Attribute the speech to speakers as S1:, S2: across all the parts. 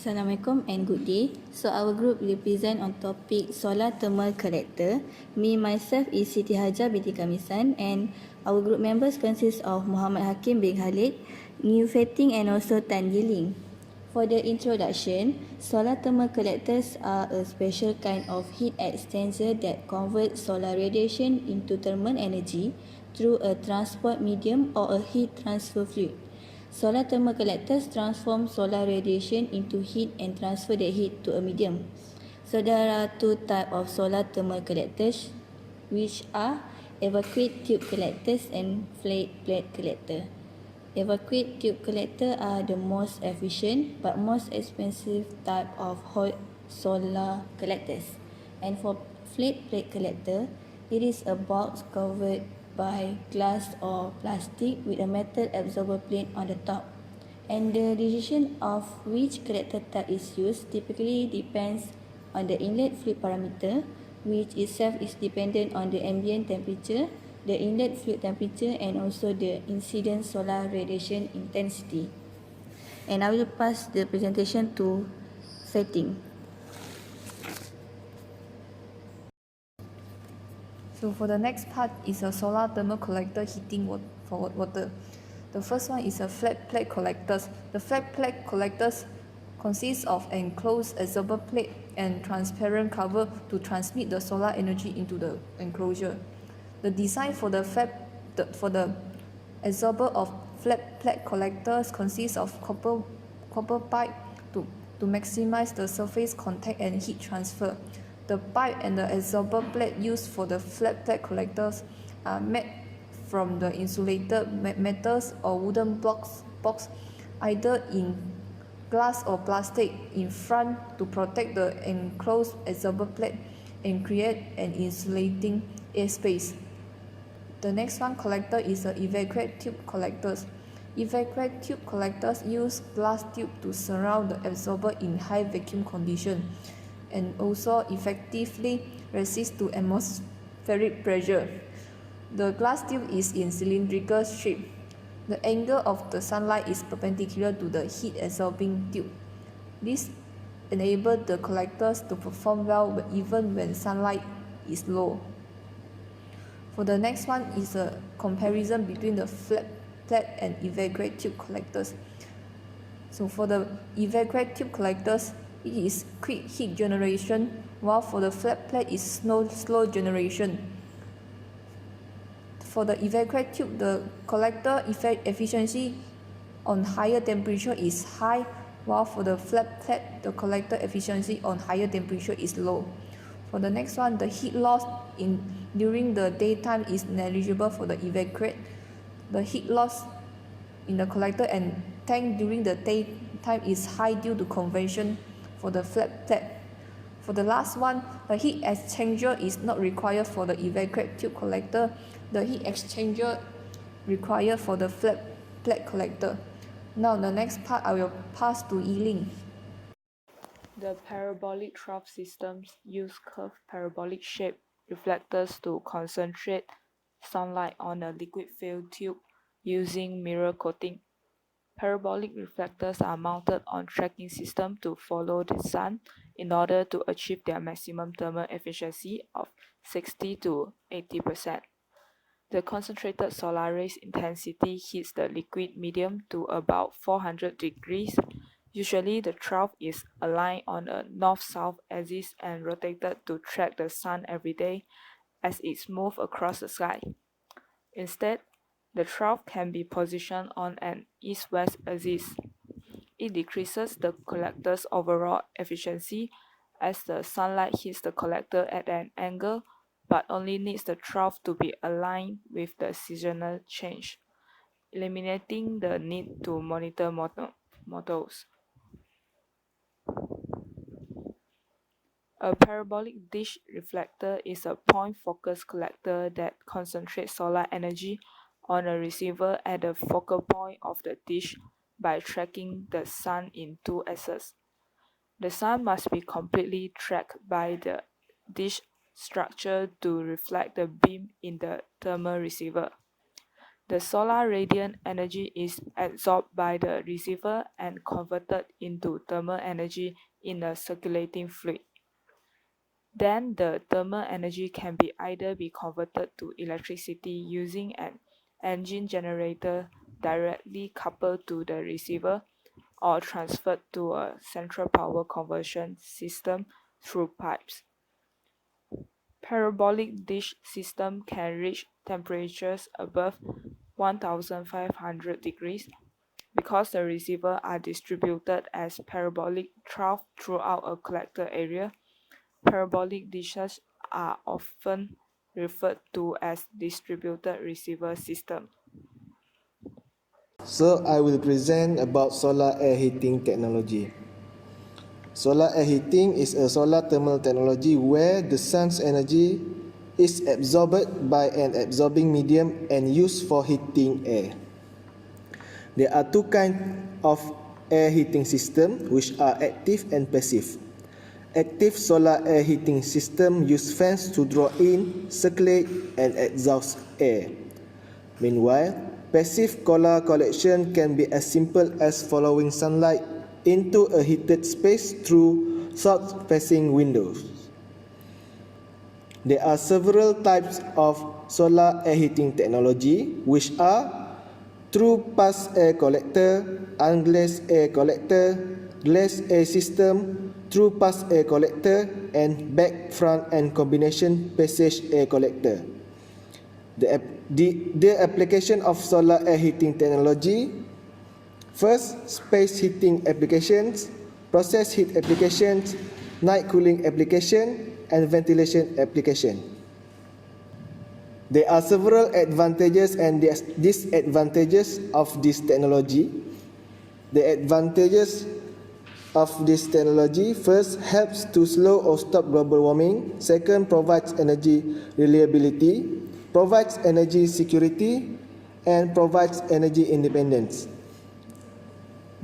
S1: Assalamualaikum and good day. So our group will present on topic solar thermal collector. Me myself is Siti Hajar Binti Kamisan, and our group members consist of Muhammad Hakim bin Khalid, Ngew Fei Ting and also Yi Ling. For the introduction, solar thermal collectors are a special kind of heat exchanger that converts solar radiation into thermal energy through a transport medium or a heat transfer fluid. Solar thermal collectors transform solar radiation into heat and transfer the heat to a medium. So there are two types of solar thermal collectors, which are evacuate tube collectors and flat plate collector. Evacuate tube collector are the most efficient but most expensive type of hot solar collectors. And for flat plate collector, it is a box covered by glass or plastic with a metal absorber plate on the top. And the decision of which collector type is used typically depends on the inlet fluid parameter, which itself is dependent on the ambient temperature, the inlet fluid temperature, and also the incident solar radiation intensity. And I will pass the presentation to Fei Ting.
S2: So for the next part is a solar thermal collector heating for water. The first one is a flat plate collectors. The flat plate collectors consist of enclosed absorber plate and transparent cover to transmit the solar energy into the enclosure. The design for the absorber of flat plate collectors consists of copper pipe to maximize the surface contact and heat transfer. The pipe and the absorber plate used for the flat plate collectors are made from the insulated metals or wooden blocks either in glass or plastic in front to protect the enclosed absorber plate and create an insulating airspace. The next one collector is the evacuate tube collectors. Evacuate tube collectors use glass tube to surround the absorber in high vacuum condition and also effectively resist to atmospheric pressure. The glass tube is in cylindrical shape. The angle of the sunlight is perpendicular to the heat absorbing tube. This enables the collectors to perform well even when sunlight is low. For the next one is a comparison between the flat plate and evacuate tube collectors. So for the evacuate tube collectors, it is quick heat generation, while for the flat plate is slow generation. For the evacuate tube, the collector efficiency on higher temperature is high, while for the flat plate, the collector efficiency on higher temperature is low. For the next one, the heat loss during the daytime is negligible for the evacuate. The heat loss in the collector and tank during the daytime is high due to convection for the flat plate. For the last one, the heat exchanger is not required for the evacuate tube collector. The heat exchanger required for the flat plate collector. Now the next part I will pass to Yi Ling.
S3: The parabolic trough systems use curved parabolic shaped reflectors to concentrate sunlight on a liquid-filled tube using mirror coating. Parabolic reflectors are mounted on tracking systems to follow the sun in order to achieve their maximum thermal efficiency of 60 to 80%. The concentrated solar rays intensity heats the liquid medium to about 400 degrees. Usually, the trough is aligned on a north-south axis and rotated to track the sun every day as it moves across the sky. Instead, the trough can be positioned on an east-west axis. It decreases the collector's overall efficiency as the sunlight hits the collector at an angle, but only needs the trough to be aligned with the seasonal change, eliminating the need to monitor models. A parabolic dish reflector is a point-focused collector that concentrates solar energy on a receiver at the focal point of the dish by tracking the sun in two axes. The sun must be completely tracked by the dish structure to reflect the beam in the thermal receiver. The solar radiant energy is absorbed by the receiver and converted into thermal energy in a circulating fluid. Then the thermal energy can either be converted to electricity using an engine generator directly coupled to the receiver, or transferred to a central power conversion system through pipes. Parabolic dish system can reach temperatures above 1500 degrees. Because the receivers are distributed as parabolic troughs throughout a collector area, parabolic dishes are often referred to as distributed receiver system.
S4: So I will present about solar air heating technology. Solar air heating is a solar thermal technology where the sun's energy is absorbed by an absorbing medium and used for heating air. There are two kinds of air heating system which are active and passive. Active solar air heating system use fans to draw in, circulate and exhaust air. Meanwhile, passive solar collection can be as simple as following sunlight into a heated space through south-facing windows. There are several types of solar air heating technology, which are through pass air collector, unglazed air collector, glazed air system, through pass air collector, and back, front and combination passage air collector. The application of solar air heating technology: first, space heating applications, process heat applications, night cooling application, and ventilation application. There are several advantages and disadvantages of this technology. The advantages of this technology: first, helps to slow or stop global warming. Second, provides energy reliability, provides energy security, and provides energy independence.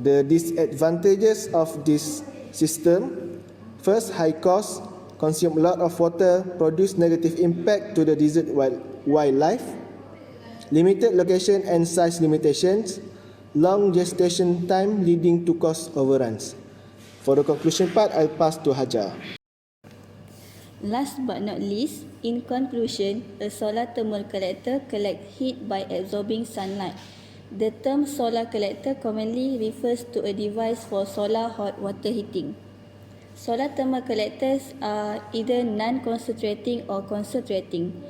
S4: The disadvantages of this system: first, high cost, consume a lot of water, produce negative impact to the desert wildlife, limited location and size limitations, long gestation time leading to cost overruns. For the conclusion part, I'll pass to Hajar.
S1: Last but not least, in conclusion, a solar thermal collector collects heat by absorbing sunlight. The term solar collector commonly refers to a device for solar hot water heating. Solar thermal collectors are either non-concentrating or concentrating.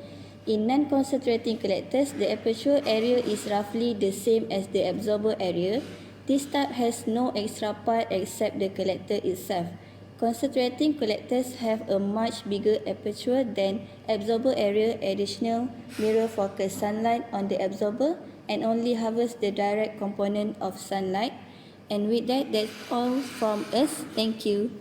S1: In non-concentrating collectors, the aperture area is roughly the same as the absorber area. This type has no extra part except the collector itself. Concentrating collectors have a much bigger aperture than absorber area, additional mirror focus sunlight on the absorber, and only harvest the direct component of sunlight. And with that, that's all from us. Thank you.